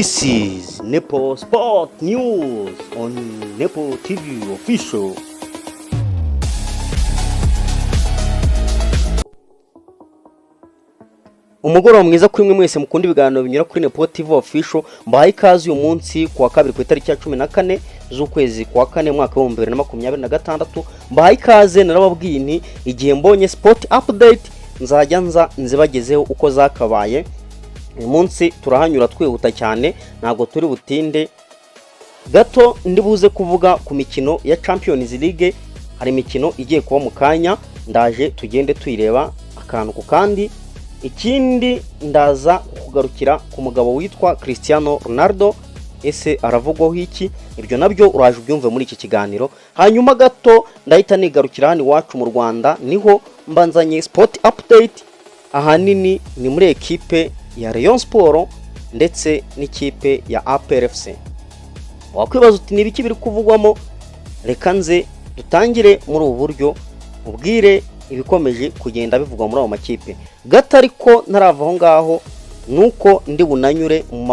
This is Nepo Sport News on Nepo TV Official. Umugoroba mwiza kuri mwe mwese mukunda ibiganiro binyura kuri Nepo TV Official. Mbahaye ikaze uyu munsi kuwa kabiri ku itariki ya 14 z'ukwezi kwa 4 mwaka wa 2026. Mbahaye ikaze narababwiye nti igihe mbonye sport update nzajya nzibagezeho uko zakabaye. Uyu munsi turahanyura twihuta cyane ntago turi butinde gato. Ndibuze kuvuga ku mikino ya Champions League. Hari imikino igiye kuba mu kanya, ndaje tugende tuyireba akantu ku kandi. Ikindi ndaza kugarukira ku mugabo witwa Cristiano Ronaldo. Ese aravugwaho iki? Ibyo nabyo uraje ubyumve muri iki kiganiro. Hanyuma gato ndahita nigarukira hano iwacu mu Rwanda, niho mbanzanye sport update. Ahanini ni muri ekipe ya Rayon Sport ndetse n'ikipe ya APR FC. Wakwibaza uti ni ibiki biri kuvugwamo? Reka nze dutangire muri ubu buryo ubwire ibikomeje kugenda bivugwa muri abo makipe. Gato ariko ntaravaho ngaho nuko ndi bunanyure mu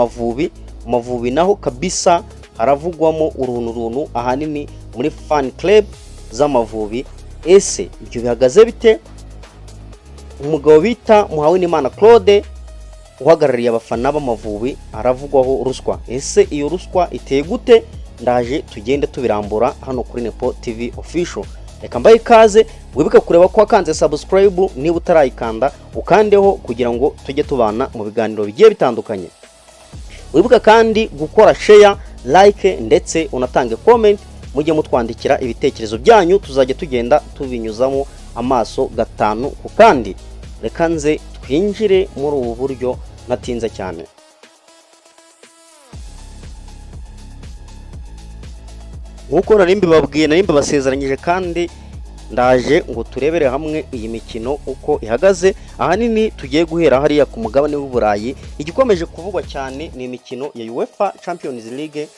Mavubi naho kabisa haravugwamo uruntu ahanini muri fan club z'Amavubi. Ese ibyo bihagaze bite? Umugabo bita Muhawenimana Claude uhagarariye abafana b'Amavubi aravugwaho ruswa. Ese iyo ruswa iteye gute? Ndaje tugende tubirambura hano kuri Nepo TV Official. Reka mbaye ikaze, wibuke kureba ko wakanze subscribe niba utarayikanda ukandeho kugira ngo tujye tubana mu biganiro bigiye bitandukanye. Wibuke kandi gukora share, like ndetse unatange comment, mujye mutwandikira ibitekerezo byanyu tuzajya tugenda tubinyuzamo amaso gatanu ku kandi. Reka nze twinjire muri ubu buryo natinze cyane. Nkuko narimbi basezeranyije kandi ndaje ngo turebere hamwe iyi mikino uko ihagaze. Ahanini tugiye guhera hariya ku mugabane w'Uburayi. Igikomeje kuvugwa cyane ni imikino ya UEFA Champions League.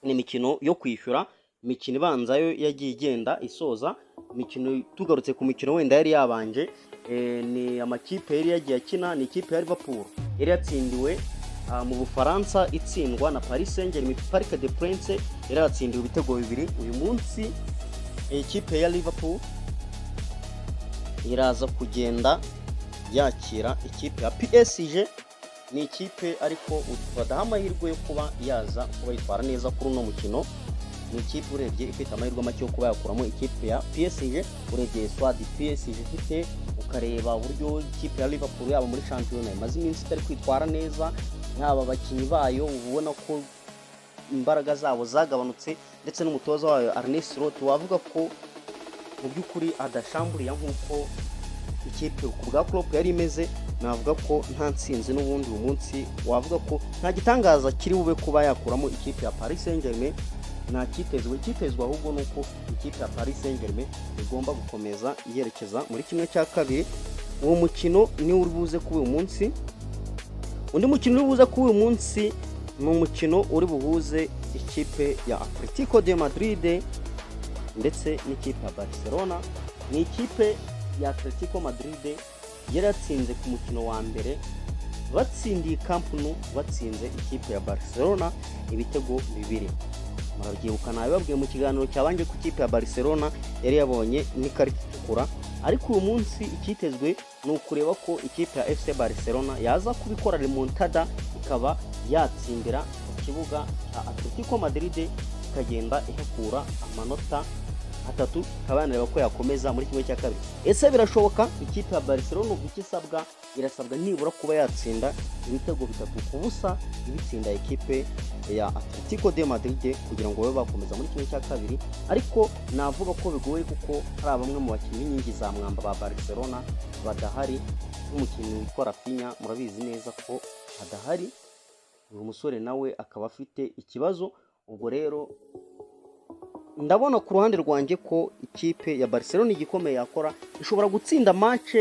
Ni imikino yo kwishyura, imikino ibanza yo yagiye igenda isoza. Imikino tugarutse ku mikino wenda yari yabanje, ni amakipe yari yagiye akina. Ni ikipe ya Liverpool yari yatsindiwe mu Bufaransa itsindwa na Paris Saint-Germain Parc des Princes, yari yatsindiwe ibitego bibiri. Uyu munsi ikipe ya Liverpool iraza kugenda yakira ikipe ya PSG. Ni ikipe ariko badaha amahirwe yo kuba yaza kuba yitwara neza kuri uno mukino. Ni ikipe urebye ifite amahirwe make yo kuba yakuramo ikipe ya PSG. Urebye squad PSG ifite, ukareba uburyo ikipe ya Liverpool yaba muri shampiyona imaze iminsi itari kwitwara neza, yaba abakinnyi bayo ubona ko imbaraga zabo zagabanutse, ndetse n'umutoza wayo Arne Slot wavuga ko mu by'ukuri adashamburiye nk'uko ikipe ku bwa Klopp yari imeze. Navuga ko nta nsinzi n'ubundi uyu munsi, wavuga ko nta gitangaza kiri bube kuba yakuramo ikipe ya Paris Saint-Germain. Nta kitezwe ahubwo nuko ikipe ya Paris Saint-Germain igomba gukomeza yerekeza muri kimwe cya kabiri. Uwo mukino ni uri buze kuba uyu munsi. Undi mukino uri buze kuba uyu munsi ni umukino uri buhuze ikipe ya Atletico de Madrid ndetse n'ikipe ya Barcelona. Ni ikipe ya Atletico Madrid yari yatsinze ku mukino wa mbere, batsindiye Camp Nou, batsinze ikipe ya Barcelona ibitego bibiri. Murabyibuka nabibabwiye mu kiganiro cyabanje ku ikipe ya Barcelona yari yabonye n'ikarita itukura. Ariko uyu munsi ikitezwe ni ukureba ko ikipe ya FC Barcelona yaza kubikora remontada, ikaba yatsindira ku kibuga cya Atletico Madrid, ikagenda ihakura amanota 3, kabanareba ko yakomeza muri kimwe cya kabiri. Ese birashoboka? Ikipe ya Barcelona ukisabwa irasabwa nibura kuba yatsinda ibitego 3-0 ibitsinda ikipe ya Atletico de Madrid kugira ngo babe bakomeza muri kimwe cya kabiri. Ariko navuga ko bigoye kuko hari bamwe mu bakinnyi b'inkingi za mwamba ba Barcelona badahari. Umukinnyi witwa Rafinha murabizi neza ko adahari, uyu musore nawe akaba afite ikibazo. Ubwo rero ndabona ku ruhande rwanjye ko ikipe ya Barcelona igikomeye yakora ishobora gutsinda match,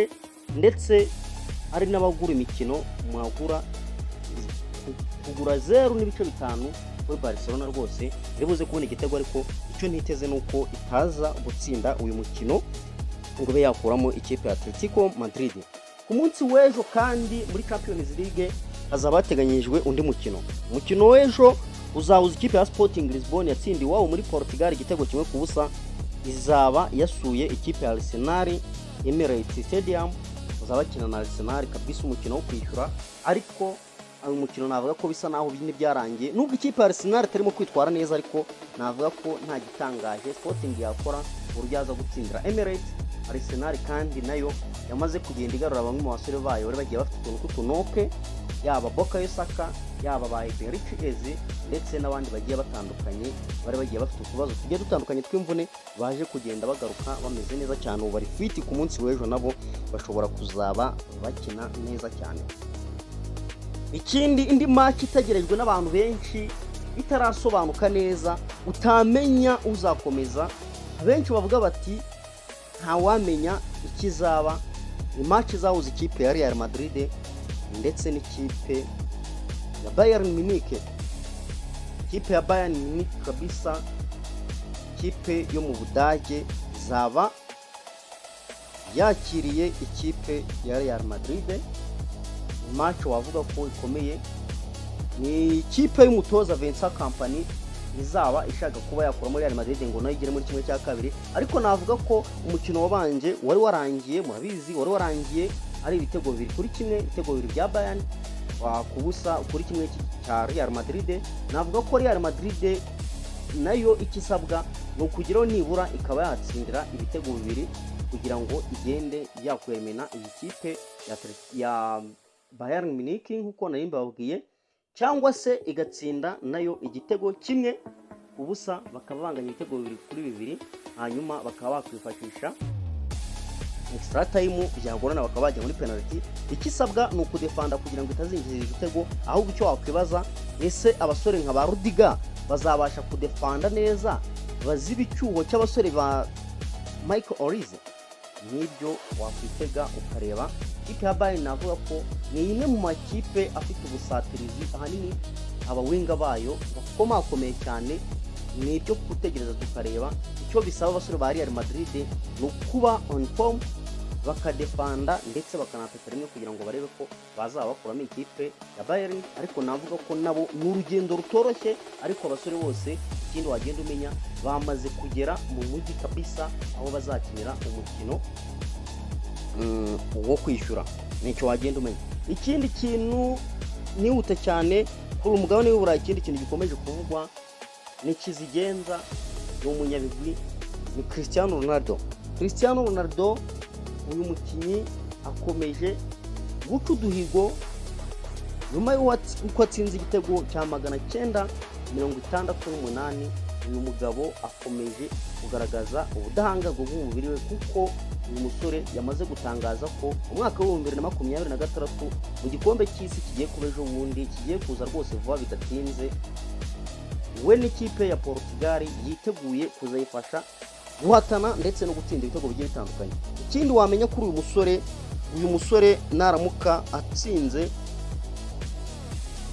ndetse ari n'abagura imikino mwagura kugura 0.5 kuri Barcelona rwose ribuze kubona igitego. Ariko icyo ntiteze nuko itaza gutsinda uyu mukino ngo be yakuramo ikipe ya Atletico Madrid. Ku munsi w'ejo kandi muri Champions League hazaba hateganyijwe undi umukino w'ejo uzahuza ikipe ya Sporting Lisbon yatsindiwe iwabo muri Portugal igitego kimwe ku busa, izaba yasuye ikipe ya Arsenal Emirates Stadium, uzaba bakina na Arsenal kabisa umukino wo kwishyura, ariko uyu mukino navuga ko bisa naho bine byarangiye, nubwo ikipe ya Arsenal itarimo kwitwara neza, ariko navuga ko nta gitangaje Sporting yakora uburyo aza gutsindira Emirates. Arsenal kandi nayo yamaze kugenda igarura bamwe mu basore bayo bari bagiye bafite utuntu tw'utunoke, yaba Bukayo Saka, yaba ba Eberechi Eze ndetse n'abandi bagiye batandukanye bari bagiye bafite utubazo tugiye dutandukanye tw'imvune, baje kugenda bagaruka bameze neza cyane, ubu bari fit ku munsi w'ejo nabo bashobora kuzaba bakina neza cyane. Ikindi, indi match itegerejwe n'abantu benshi itarasobanuka neza, utamenya uzakomeza, benshi bavuga bati nta wamenya ikizaba, ni match zahuza ikipe ya Real Madrid ndetse n'ikipe ya Bayern Munich. Ikipe ya Bayern Munich kabisa, ikipe yo mu Budage zaba yakiriye ikipe ya Real Madrid, match wavuga ko ikomeye. Ni ikipe y'umutoza Vincent Kompany izaba ishaka kuba yakura muri Real Madrid ngo nayo igere muri kimwe cya kabiri, ariko navuga ko umukino wabanje wari warangiye, murabizi wari warangiye ari ibitego 2-1, ibitego 2 bya Bayern kubusa kuri kimwe cya Real Madrid. Navuga ko Real Madrid nayo ikisabwa no kugiraho nibura ikaba yatsindira ibitego 2 kugira ngo igende yakwemena iyi kipe ya Bayern Munich nkuko nari mbabwiye, cyangwa se igatsinda nayo igitego kimwe ubusa, bakaba banganya ibitego 2-2, hanyuma bakaba bakwifashisha extra time byagorana bakaba bajya muri penalty. Ikisabwa ni ukudefanda kugira ngo itazinjiza igitego, ahubwo icyo wakwibaza ese abasore nka ba Rudiga bazabasha kudefanda neza baziba icyuho cy'abasore ba Michael Olise? Nibyo wakwitega ukareba. Ikipe ya Bayern navuga ko ni imwe mu makipe afite ubusatirizi, ahanini abawinga bayo bakomakomeye cyane, nibyo gutegereza tukareba. Icyo bisaba abasore ba Real Madrid ni ukuba on form, bakadefanda ndetse bakanataka rimwe kugira ngo barebe ko bazaba bakuramo ikipe ya Bayern. Ariko navuga ko nabo ni urugendo rutoroshye, ariko abasore bose ikindi wagenda umenya bamaze kugera mu mujyi kabisa aho bazakinira umukino wo kwishyura, nicyo wagenda umenya. Ikindi kintu nihuta cyane kuri umugabane w'Uburayi, ikindi kintu gikomeje kuvugwa ni kizigenza n'umunyabigwi ni Cristiano Ronaldo. Cristiano Ronaldo uyu mukinyi akomeje guca uduhigo nyuma y'uko atsinze igitego cya 968. Uyu mugabo akomeje kugaragaza ubudahangarwa bw'umubiri we, kuko uyu musore yamaze gutangaza ko umwaka wa 2026 mu gikombe cy'isi kigiye kuba ejo bundi, kigiye kuza rwose vuba bidatinze, we n'ikipe ya Portugal yiteguye kuzayifasha guhatana ndetse no gutsinda ibitego bigiye bitandukanye. Ikindi wamenya kuri uyu musore naramuka atsinze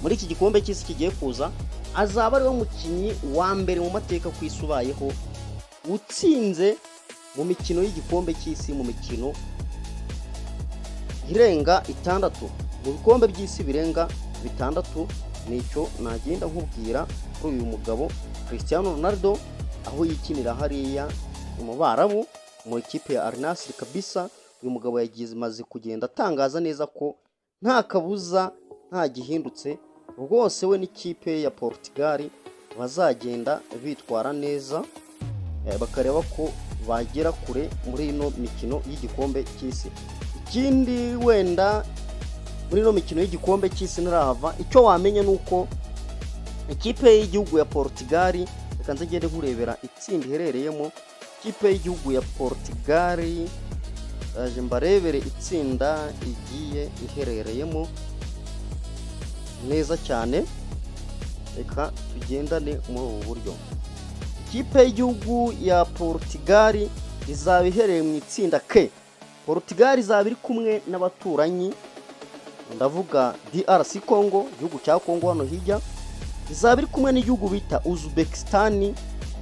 muri iki gikombe cy'isi kigiye kuza, azaba ari we mukinyi wa mbere mu mateka kwisubayeho utsinze mu mikino y'igikombe cy'isi, mu mikino irenga 6, mu bikombe by'isi birenga 6. Nicyo nagenda nkubwira kuri uyu mugabo Cristiano Ronaldo, aho yikinira hariya mu Barabu mu ikipe ya Al Nassr kabisa. Uyu mugabo maze kugenda atangaza neza ko nta kabuza, nta gihindutse rwose, we n'ikipe ya Portugal bazagenda bitwara neza, bakareba ko bagera kure muri ino mikino y'igikombe cy'isi. Ikindi wenda muri ino mikino y'igikombe cy'isi ntarahava, icyo wamenya nuko ikipe y'igihugu ya Portugal, reka nzagende nkurebera itsinda iherereyemo. Ikipe y'igihugu ya Portugal aje mbarebere itsinda igiye iherereyemo neza cyane, reka tugendane muri ubu buryo. Ikipe y'igihugu ya Portugal izaba iherereye mu itsinda K. Portugal izaba iri kumwe n'abaturanyi, ndavuga DRC Congo, igihugu cya Congo hano hirya, izaba iri kumwe n'igihugu bita Uzbekistan,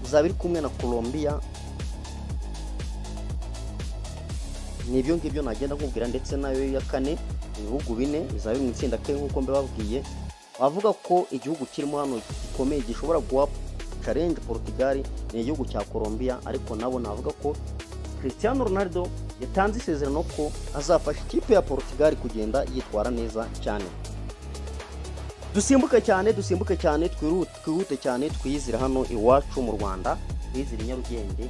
izaba iri kumwe na Colombia. Nibyo ngibyo nagenda nkubwira, ndetse nayo ya kane ibihugu bine bizaba mu itsinda K nk'uko mbababwiye. Bavuga ko igihugu kirimo hano gikomeye gishobora guha challenge Portugal ni igihugu cya Colombia, ariko nabo navuga ko Cristiano Ronaldo yatanze isezerano ko azafasha ikipe ya Portugal kugenda yitwara neza cyane. Dusimbuke cyane twihute cyane twiyizira hano iwacu mu Rwanda, twizira Nyarugenge.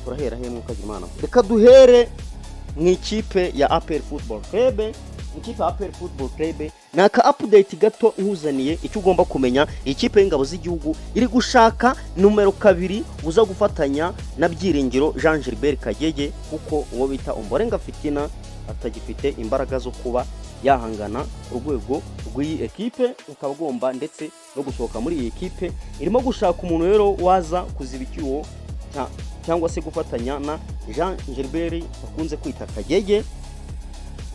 Turahera he mukagira Imana. Reka duhere mu ikipe ya APR Football Club. Ikipe ya APR Football Club naka update gato nkuzaniye icyo ugomba kumenya. Ikipe y'ingabo z'igihugu iri gushaka numero 2 uza gufatanya na Byiringiro Jean Gilbert Kagege, kuko uwo bita Ombolenga Fitina atagifite imbaraga zo kuba yahangana ku rwego rw'iyi ekipe, ukabagomba ndetse no gusohoka muri iyi ekipe. Irimo gushaka umuntu rero waza kuziba icyuho cyangwa se gufatanya na Jean Gilbert bakunze kwita Kagege.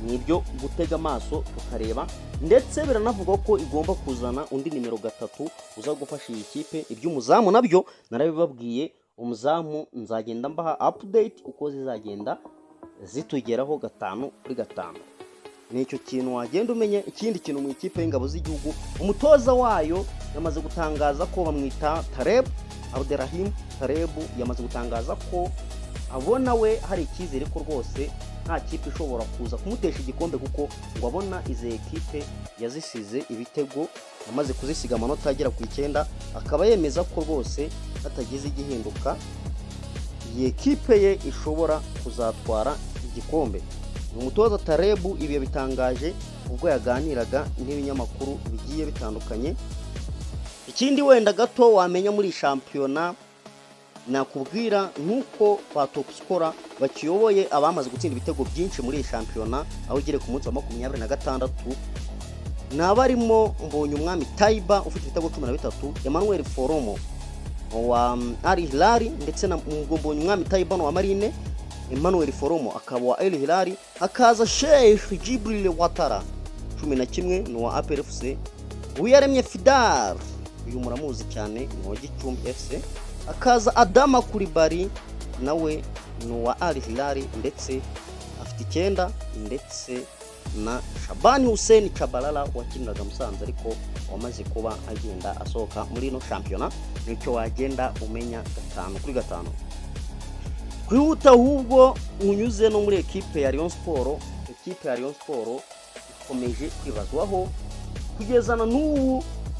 Nibyo gutega amaso tukareba, ndetse biranavuga ko igomba kuzana undi nimero 3 uza gufasha iyi kipe. Iby'umuzamu nabyo narabibabwiye, umuzamu nzagenda mbaha update uko zizagenda zitugeraho 5/5. Nicyo kintu wagenda umenye. Ikindi kintu mu ikipe y'ingabo z'igihugu, umutoza wayo yamaze gutangaza ko bamwita Taleb Abderrahim. Taleb yamaze gutangaza ko abona we hari icyizere ko rwose nta kipe ishobora kuza kumutesha igikombe, kuko ngo abona ize ekipe yazisize ibitego, amaze kuzisiga amanota agera ku 9, akaba yemeza ko rwose hatagize igihinduka iyi ekipe ye ishobora kuzatwara igikombe. Umutoza Taleb ibi yabitangaje ubwo yaganiraga n'ibinyamakuru bigiye bitandukanye. Ikindi wenda gato wamenya muri shampiyona nakubwira nuko ba top scorer bakiyoboye abamaze gutsinda ibitego byinshi muri shampiyona, aho ugere ku munsi wa 26 nabarimo Mbonyumwami Taiba ufite ibitego 13, Emmanuel Foromo wa Al Hilal ndetse na Mbonyumwami Taiba wa Marine, Emmanuel Foromo akaba wa Al Hilal, hakaza Sheikh Jibril Watara 11 ni wa APR FC, Uyaremye Fidar uyu muramuzi cyane ni wa Gicumbi FC, akaza Adama Kulibali nawe ni wa Al Hilal ndetse afite 9, ndetse na Shabani Hussein Chabalala wakiniraga Musanze ariko wamaze kuba agenda asohoka muri no shampiyona. Nicyo wagenda umenya 5/5. Kwihuta ahubwo unyuze no muri ekipe ya Rayon Sport. Ekipe ya Rayon Sport ikomeje kwibazwaho kugeza na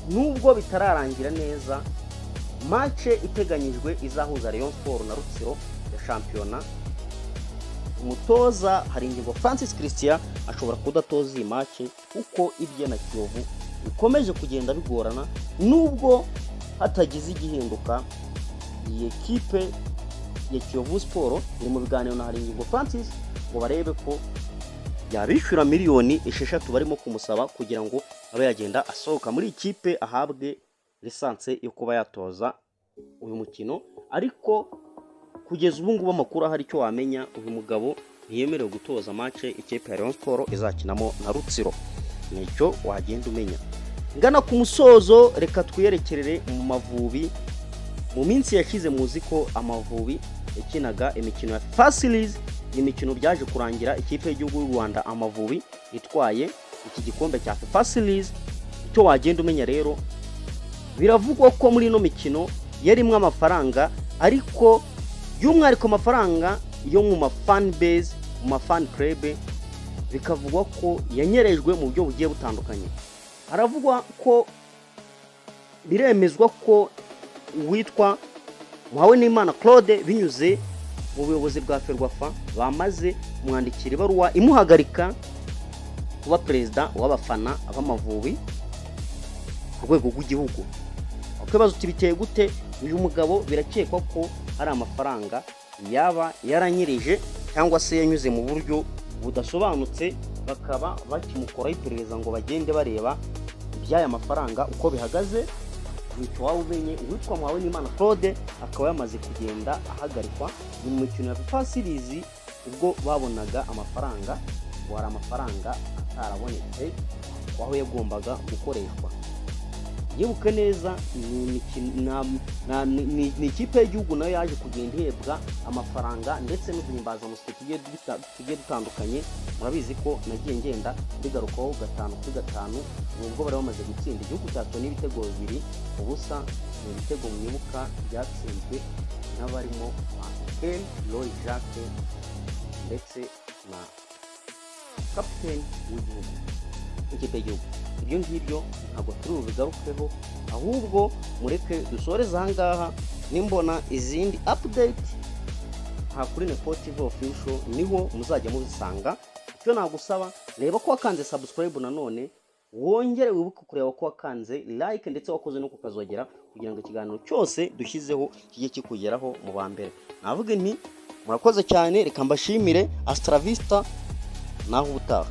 nubwo bitararangira neza match iteganyijwe izahuza Rayon Sport na Rutsiro ya shampiyona. Umutoza Haringingo Francis Christian ashobora kudatoza iyi match kuko ibye na Kiyovu bikomeje kugenda bigorana, nubwo hatagize igihinduka. Iyi ekipe ya Kiyovu Sport iri mu biganiro na Haringingo Francis ngo barebe ko yabishura miliyoni 6 barimo kumusaba kugira ngo abe yagenda asohoka muri ikipe ahabwe lisanse yo kuba yatoza uyu mukino. Ariko kugeza ubu ngubu amakuru ahari cyo wamenya, uyu mugabo ntiyemerewe gutoza match ikipe ya Rayon Sport izakinamo na Rutsiro. Nicyo wagenda umenya. Ngana ku musozo, reka twiyerekerere mu Mavubi. Mu minsi yashize muzi ko Amavubi yakinaga imikino ya FIFA Series, imikino byaje kurangira ikipe y'igihugu y'u Rwanda Amavubi itwaye iki gikombe cya FIFA Series. Icyo wagenda umenya rero, biravugwa ko muri no mikino yarimwe amafaranga, ariko by'umwihariko amafaranga yo mu mafan base, mu mafan club, bikavugwa ko yanyerejwe mu buryo bugiye butandukanye. Haravugwa ko biremezwa ko witwa Muhawenimana Claude binyuze mu buyobozi bwa Ferwafa bamaze kumwandikira ibaruwa imuhagarika kuba perezida w'abafana b'Amavubi ku rwego rw'igihugu. Akibazo tibiteye gute? Uyu mugabo birakekwa ko ari amafaranga yaba yaranyireje cyangwa se yanyuze mu buryo budasobanutse, bakaba bakimukora iperereza ngo bagende bareba iby'aya mafaranga uko bihagaze. Nicyo wawumenye. Uwitwa Muhawenimana Claude akaba yamaze kugenda ahagarikwa mu mikino ya FIFA Series ubwo babonaga amafaranga, wari amafaranga atarabonetse aho yagombaga gukoreshwa. yibuke neza ni ikipe y'igihugu nayo yaje kugenda ihebwa amafaranga ndetse n'uduhimbazamusyi tugiye dutandukanye. Murabizi ko nagiye ngenda bigarukaho 5-5 nubwo bari bamaze gutsinda igihugu cyacu n'ibitego 2-0. Ni ibitego mwibuka byatsinzwe n'abarimo Ken Roy Jacques ndetse na kapiteni w'igihugu ikipe y'igihugu. Ibyo ngibyo ntabwo turi bubigarukeho, ahubwo mureke dusoreze ahangaha. Nimbona izindi update kuri Nepotive Official niho muzajya mubisanga. Icyo nagusaba, reba ko wakanze subscribe, nanone wongere wibuke kureba ko wakanze like ndetse wakoze no kukazogera kugira ngo ikiganiro cyose dushyizeho kijye kikugeraho mu ba mbere. Navuga nti murakoze cyane, reka mbashimire. Astra Vista naho ubutaha.